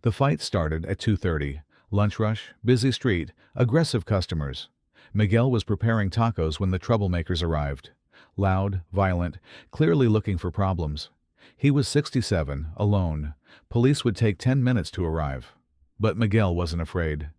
The fight started at 2:30. Lunch rush, busy street, aggressive customers. Miguel was preparing tacos when the troublemakers arrived. Loud, violent, clearly looking for problems. He was 67, alone. Police would take 10 minutes to arrive. But Miguel wasn't afraid.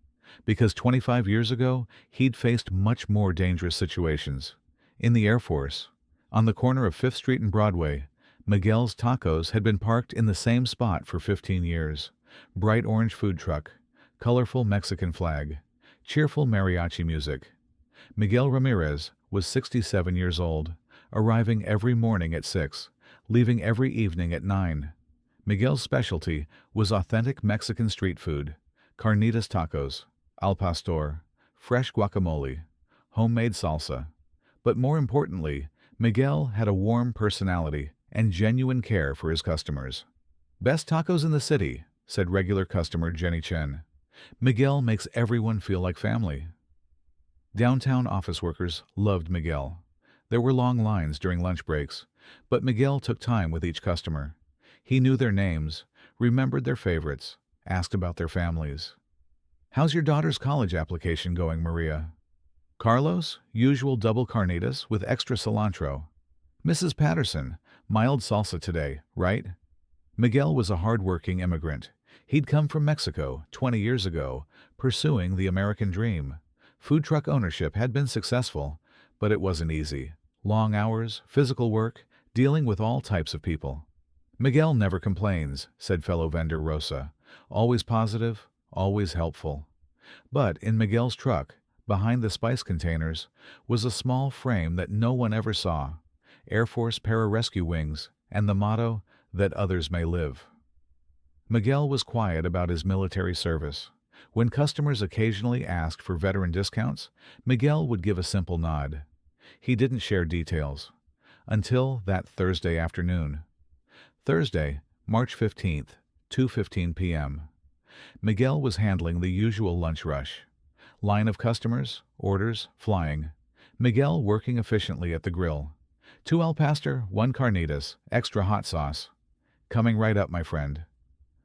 Because 25 years ago, he'd faced much more dangerous situations. In the Air Force, on the corner of 5th Street and Broadway, Miguel's Tacos had been parked in the same spot for 15 years. Bright orange food truck, colorful Mexican flag, cheerful mariachi music. Miguel Ramirez was 67 years old, arriving every morning at 6, leaving every evening at 9. Miguel's specialty was authentic Mexican street food, carnitas tacos, al pastor, fresh guacamole, homemade salsa. But more importantly, Miguel had a warm personality and genuine care for his customers. "Best tacos in the city," said regular customer Jenny Chen. "Miguel makes everyone feel like family." Downtown office workers loved Miguel. There were long lines during lunch breaks, but Miguel took time with each customer. He knew their names, remembered their favorites, asked about their families. "How's your daughter's college application going, Maria?" "Carlos, usual double carnitas with extra cilantro." "Mrs. Patterson, mild salsa today, right?" Miguel was a hard-working immigrant. He'd come from Mexico 20 years ago, pursuing the American dream. Food truck ownership had been successful, but it wasn't easy. Long hours, physical work, dealing with all types of people. "Miguel never complains," said fellow vendor Rosa. "Always positive, always helpful." But in Miguel's truck, behind the spice containers, was a small frame that no one ever saw. Air Force Pararescue wings, and the motto, "That others may live." Miguel was quiet about his military service. When customers occasionally asked for veteran discounts, Miguel would give a simple nod. He didn't share details. Until that Thursday afternoon. Thursday, March 15th, 2:15 p.m. Miguel was handling the usual lunch rush. Line of customers, orders, flying. Miguel working efficiently at the grill. 2 al pastor, 1 carnitas, extra hot sauce. "Coming right up, my friend."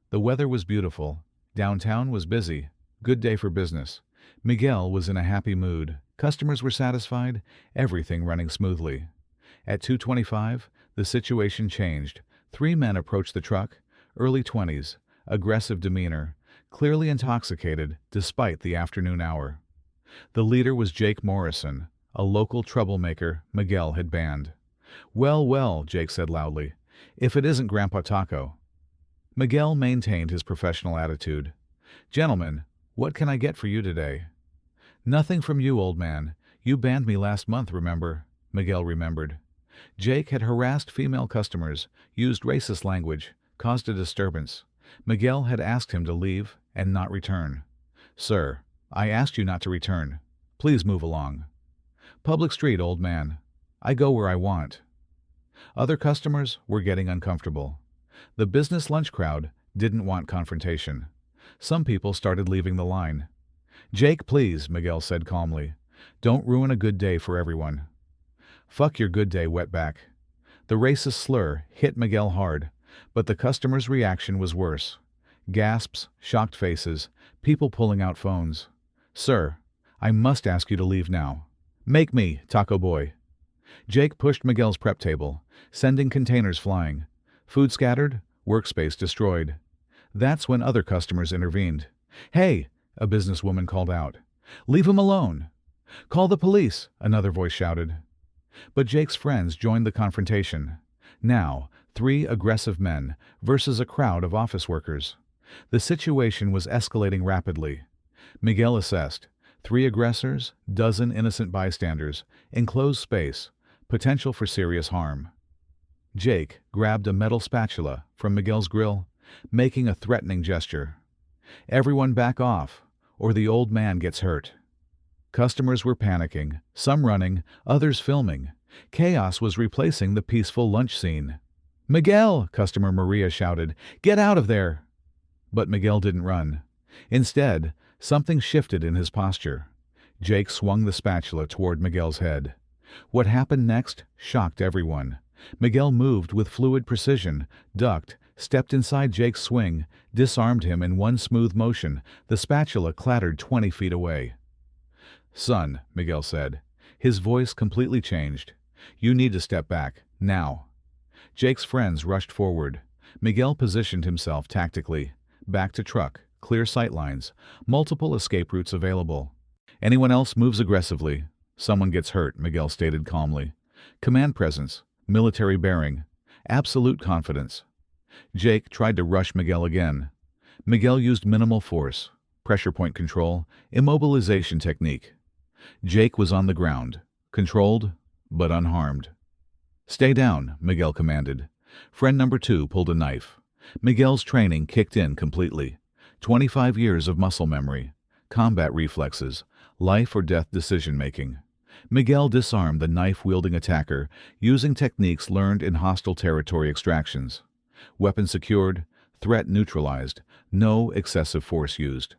The weather was beautiful. Downtown was busy. Good day for business. Miguel was in a happy mood. Customers were satisfied. Everything running smoothly. At 2:25, the situation changed. 3 men approached the truck, early 20s, aggressive demeanor, clearly intoxicated despite the afternoon hour. The leader was Jake Morrison, a local troublemaker Miguel had banned. "Well, well," Jake said loudly, "if it isn't Grandpa Taco." Miguel maintained his professional attitude. "Gentlemen, what can I get for you today?" "Nothing from you, old man. You banned me last month, remember?" Miguel remembered. Jake had harassed female customers, used racist language, caused a disturbance. Miguel had asked him to leave and not return. "Sir, I asked you not to return. Please move along." "Public street, old man. I go where I want." Other customers were getting uncomfortable. The business lunch crowd didn't want confrontation. Some people started leaving the line. "Jake, please," Miguel said calmly. "Don't ruin a good day for everyone." "Fuck your good day, wetback." The racist slur hit Miguel hard, but the customer's reaction was worse. Gasps, shocked faces, people pulling out phones. "Sir, I must ask you to leave now." "Make me, Taco Boy." Jake pushed Miguel's prep table, sending containers flying. Food scattered, workspace destroyed. That's when other customers intervened. "Hey," a businesswoman called out. "Leave him alone." "Call the police," another voice shouted. But Jake's friends joined the confrontation. Now, 3 aggressive men versus a crowd of office workers. The situation was escalating rapidly. Miguel assessed. 3 aggressors, dozen innocent bystanders, enclosed space, potential for serious harm. Jake grabbed a metal spatula from Miguel's grill, making a threatening gesture. "Everyone back off, or the old man gets hurt." Customers were panicking, some running, others filming. Chaos was replacing the peaceful lunch scene. "Miguel!" customer Maria shouted. "Get out of there!" But Miguel didn't run. Instead, something shifted in his posture. Jake swung the spatula toward Miguel's head. What happened next shocked everyone. Miguel moved with fluid precision, ducked, stepped inside Jake's swing, disarmed him in one smooth motion. The spatula clattered 20 feet away. "Son," Miguel said. His voice completely changed. "You need to step back, now." Jake's friends rushed forward. Miguel positioned himself tactically. Back to truck, clear sight lines, multiple escape routes available. "Anyone else moves aggressively. Someone gets hurt," Miguel stated calmly. "Command presence, military bearing, absolute confidence." Jake tried to rush Miguel again. Miguel used minimal force, pressure point control, immobilization technique. Jake was on the ground, controlled but unharmed. "Stay down," Miguel commanded. Friend number 2 pulled a knife. Miguel's training kicked in completely. 25 years of muscle memory, combat reflexes, life or death decision-making. Miguel disarmed the knife-wielding attacker using techniques learned in hostile territory extractions. Weapon secured, threat neutralized, no excessive force used.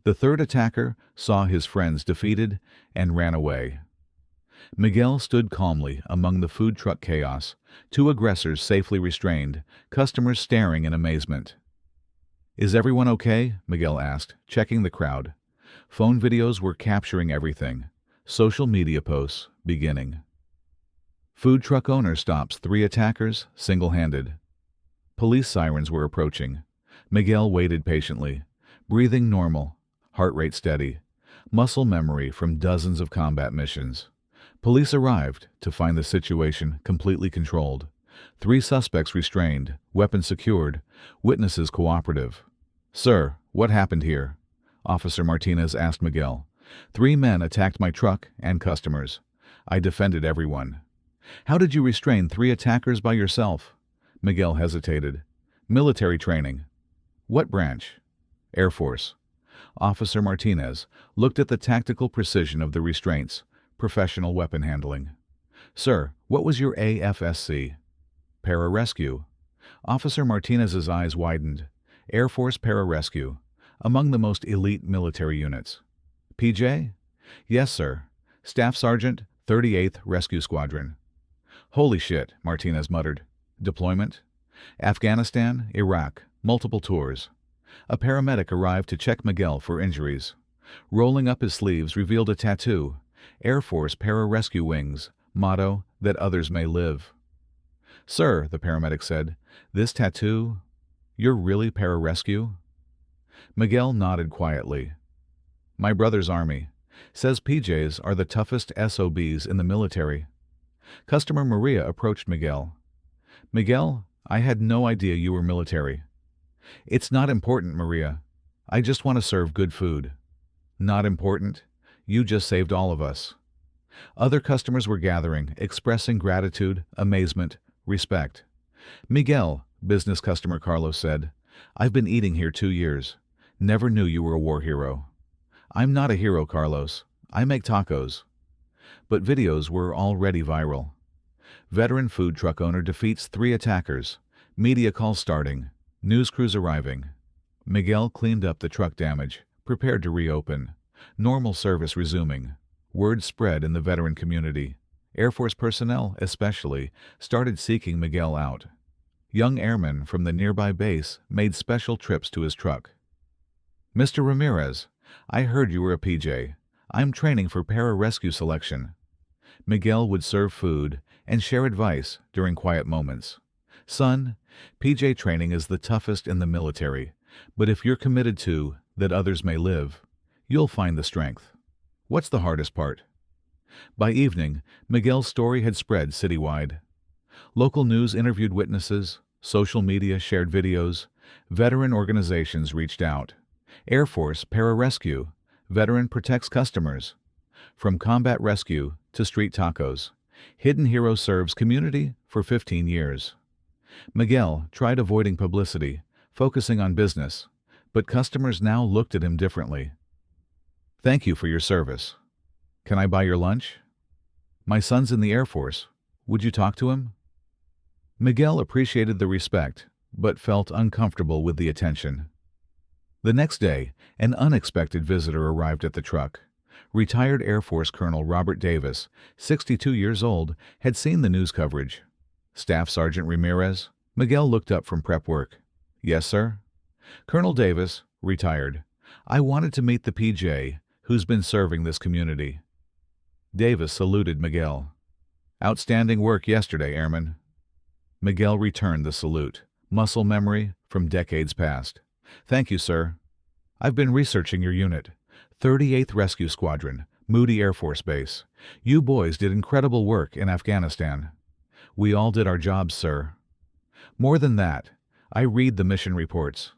The third attacker saw his friends defeated and ran away. Miguel stood calmly among the food truck chaos, 2 aggressors safely restrained, customers staring in amazement. "Is everyone okay?" Miguel asked, checking the crowd. Phone videos were capturing everything. Social media posts beginning. Food truck owner stops 3 attackers single-handed. Police sirens were approaching. Miguel waited patiently, breathing normal, heart rate steady, muscle memory from dozens of combat missions. Police arrived to find the situation completely controlled. 3 suspects restrained, weapons secured, witnesses cooperative. "Sir, what happened here?" Officer Martinez asked Miguel. 3 men attacked my truck and customers. I defended everyone." "How did you restrain 3 attackers by yourself?" Miguel hesitated. "Military training." "What branch?" "Air Force." Officer Martinez looked at the tactical precision of the restraints, professional weapon handling. "Sir, what was your AFSC?" "Pararescue." Officer Martinez's eyes widened. "Air Force Pararescue, among the most elite military units." "PJ?" "Yes, sir. Staff Sergeant, 38th Rescue Squadron." "Holy shit," Martinez muttered. "Deployment?" "Afghanistan, Iraq, multiple tours." A paramedic arrived to check Miguel for injuries. Rolling up his sleeves revealed a tattoo. Air Force Pararescue Wings, motto, that others may live. "Sir," the paramedic said, "this tattoo, you're really pararescue?" Miguel nodded quietly. "My brother's army. Says PJs are the toughest SOBs in the military." Customer Maria approached Miguel. "Miguel, I had no idea you were military." "It's not important, Maria. I just want to serve good food." "Not important? You just saved all of us." Other customers were gathering, expressing gratitude, amazement, respect. "Miguel," business customer Carlos said, "I've been eating here 2 years. Never knew you were a war hero." "I'm not a hero, Carlos. I make tacos." But videos were already viral. Veteran food truck owner defeats 3 attackers. Media calls starting. News crews arriving. Miguel cleaned up the truck damage, prepared to reopen. Normal service resuming. Word spread in the veteran community. Air Force personnel, especially, started seeking Miguel out. Young airmen from the nearby base made special trips to his truck. "Mr. Ramirez, I heard you were a PJ. I'm training for pararescue selection." Miguel would serve food and share advice during quiet moments. "Son, PJ training is the toughest in the military, but if you're committed to that others may live, you'll find the strength." "What's the hardest part?" By evening, Miguel's story had spread citywide. Local news interviewed witnesses, social media shared videos, veteran organizations reached out. Air Force Pararescue, veteran protects customers. From combat rescue to street tacos, Hidden Hero serves community for 15 years. Miguel tried avoiding publicity, focusing on business, but customers now looked at him differently. "Thank you for your service. Can I buy your lunch?" "My son's in the Air Force. Would you talk to him?" Miguel appreciated the respect, but felt uncomfortable with the attention. The next day, an unexpected visitor arrived at the truck. Retired Air Force Colonel Robert Davis, 62 years old, had seen the news coverage. "Staff Sergeant Ramirez?" Miguel looked up from prep work. Yes, sir. Colonel Davis, retired. I wanted to meet the PJ, who's been serving this community. Davis saluted Miguel. Outstanding work yesterday, Airman. Miguel returned the salute. Muscle memory from decades past. Thank you, sir. I've been researching your unit. 38th Rescue Squadron, Moody Air Force Base. You boys did incredible work in Afghanistan. We all did our jobs, sir. More than that, I read the mission reports.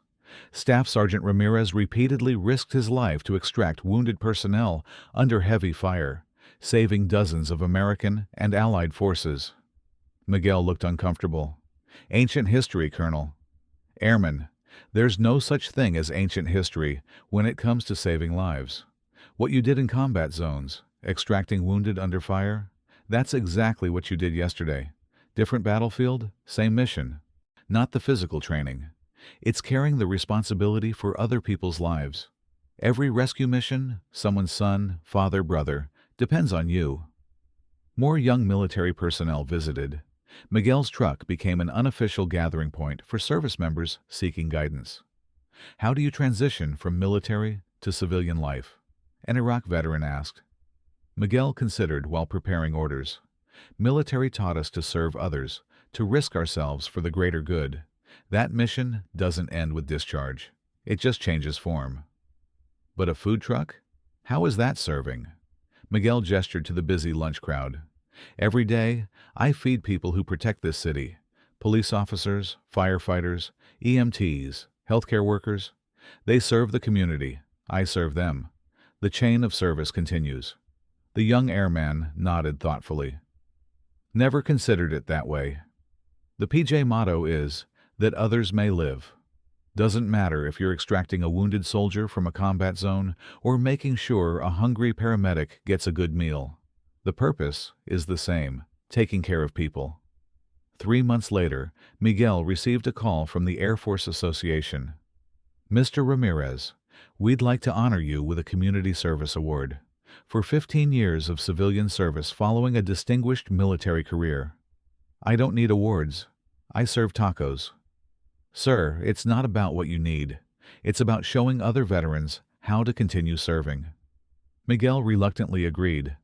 Staff Sergeant Ramirez repeatedly risked his life to extract wounded personnel under heavy fire, saving dozens of American and Allied forces. Miguel looked uncomfortable. Ancient history, Colonel. Airman, there's no such thing as ancient history when it comes to saving lives. What you did in combat zones, extracting wounded under fire, that's exactly what you did yesterday. Different battlefield, same mission. Not the physical training. It's carrying the responsibility for other people's lives. Every rescue mission, someone's son, father, brother, depends on you. More young military personnel visited. Miguel's truck became an unofficial gathering point for service members seeking guidance. How do you transition from military to civilian life? An Iraq veteran asked. Miguel considered while preparing orders. Military taught us to serve others, to risk ourselves for the greater good. That mission doesn't end with discharge. It just changes form. But a food truck? How is that serving? Miguel gestured to the busy lunch crowd. Every day, I feed people who protect this city. Police officers, firefighters, EMTs, healthcare workers. They serve the community. I serve them. The chain of service continues. The young airman nodded thoughtfully. Never considered it that way. The PJ motto is, that others may live. Doesn't matter if you're extracting a wounded soldier from a combat zone or making sure a hungry paramedic gets a good meal. The purpose is the same, taking care of people. 3 months later, Miguel received a call from the Air Force Association. Mr. Ramirez, we'd like to honor you with a Community Service Award for 15 years of civilian service following a distinguished military career. I don't need awards. I serve tacos. Sir, it's not about what you need. It's about showing other veterans how to continue serving. Miguel reluctantly agreed.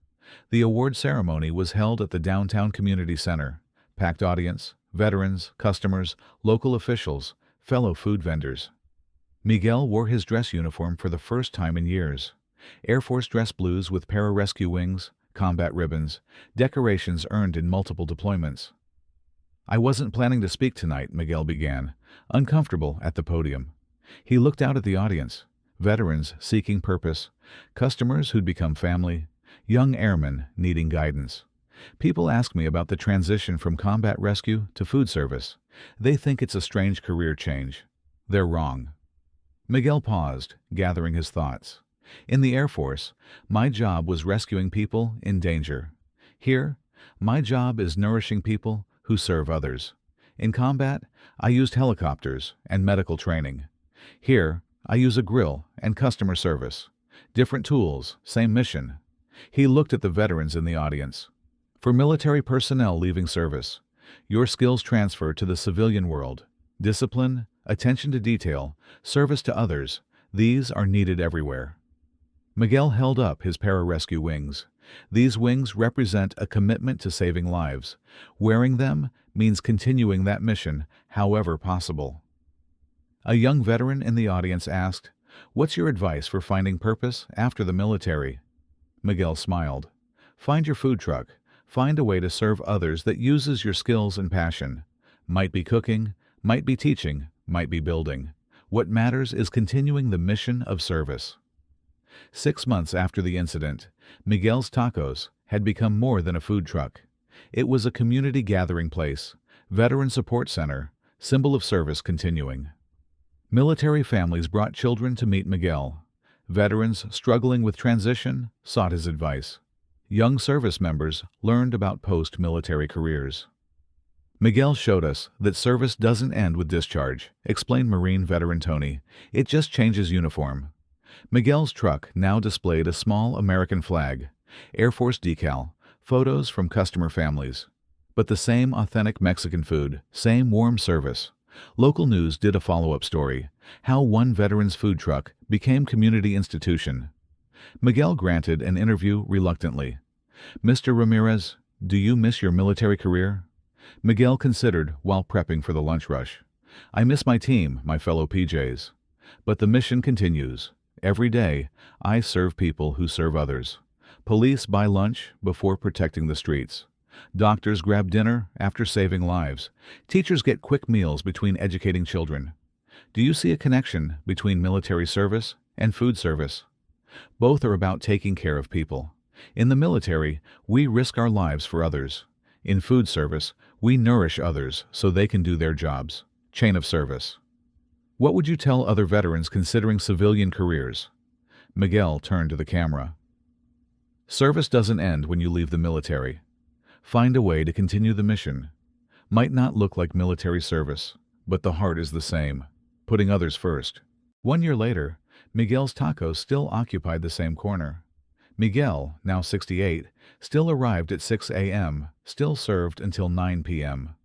The award ceremony was held at the downtown community center. Packed audience, veterans, customers, local officials, fellow food vendors. Miguel wore his dress uniform for the first time in years. Air Force dress blues with pararescue wings, combat ribbons, decorations earned in multiple deployments. I wasn't planning to speak tonight, Miguel began, uncomfortable at the podium. He looked out at the audience, veterans seeking purpose, customers who'd become family, young airmen needing guidance. People ask me about the transition from combat rescue to food service. They think it's a strange career change. They're wrong. Miguel paused, gathering his thoughts. In the Air Force, my job was rescuing people in danger. Here, my job is nourishing people who serve others. In combat, I used helicopters and medical training. Here, I use a grill and customer service. Different tools, same mission. He looked at the veterans in the audience. For military personnel leaving service, your skills transfer to the civilian world. Discipline, attention to detail, service to others, these are needed everywhere. Miguel held up his pararescue wings. These wings represent a commitment to saving lives. Wearing them means continuing that mission, however possible. A young veteran in the audience asked, "What's your advice for finding purpose after the military?" Miguel smiled. Find your food truck. Find a way to serve others that uses your skills and passion. Might be cooking, might be teaching, might be building. What matters is continuing the mission of service. 6 months after the incident, Miguel's Tacos had become more than a food truck. It was a community gathering place, veteran support center, symbol of service continuing. Military families brought children to meet Miguel. Veterans struggling with transition sought his advice. Young service members learned about post-military careers. Miguel showed us that service doesn't end with discharge, explained Marine veteran Tony. It just changes uniform. Miguel's truck now displayed a small American flag, Air Force decal, photos from customer families. But the same authentic Mexican food, same warm service. Local news did a follow-up story, how one veteran's food truck became community institution. Miguel granted an interview reluctantly. "Mr. Ramirez, do you miss your military career?" Miguel considered while prepping for the lunch rush. "I miss my team, my fellow PJs. But the mission continues. Every day, I serve people who serve others. Police buy lunch before protecting the streets. Doctors grab dinner after saving lives. Teachers get quick meals between educating children. Do you see a connection between military service and food service? Both are about taking care of people. In the military, we risk our lives for others. In food service, we nourish others so they can do their jobs. Chain of service." What would you tell other veterans considering civilian careers? Miguel turned to the camera. "Service doesn't end when you leave the military. Find a way to continue the mission. Might not look like military service, but the heart is the same, putting others first." 1 year later, Miguel's tacos still occupied the same corner. Miguel, now 68, still arrived at 6 a.m., still served until 9 p.m.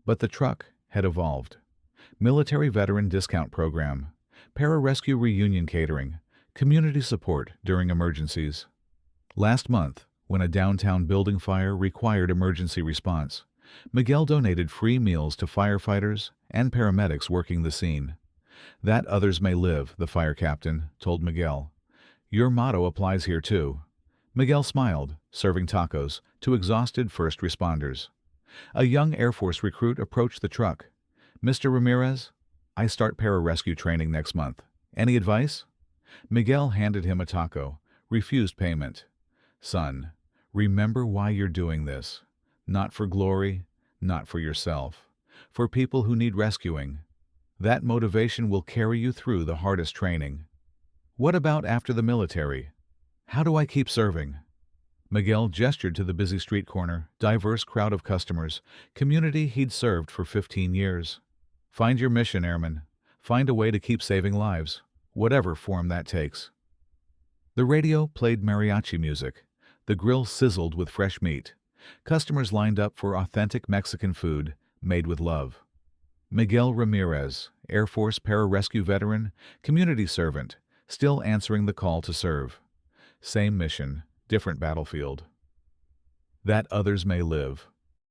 But the truck had evolved. Military Veteran Discount Program, Pararescue Reunion Catering, community support during emergencies. Last month, when a downtown building fire required emergency response, Miguel donated free meals to firefighters and paramedics working the scene. "That others may live," the fire captain told Miguel. "Your motto applies here too." Miguel smiled, serving tacos to exhausted first responders. A young Air Force recruit approached the truck. "Mr. Ramirez, I start pararescue training next month. Any advice?" Miguel handed him a taco, refused payment. "Son, remember why you're doing this. Not for glory, not for yourself. For people who need rescuing. That motivation will carry you through the hardest training." "What about after the military? How do I keep serving?" Miguel gestured to the busy street corner, diverse crowd of customers, community he'd served for 15 years. "Find your mission, airman. Find a way to keep saving lives, whatever form that takes." The radio played mariachi music. The grill sizzled with fresh meat. Customers lined up for authentic Mexican food made with love. Miguel Ramirez, Air Force pararescue veteran, community servant, still answering the call to serve. Same mission, different battlefield. That others may live.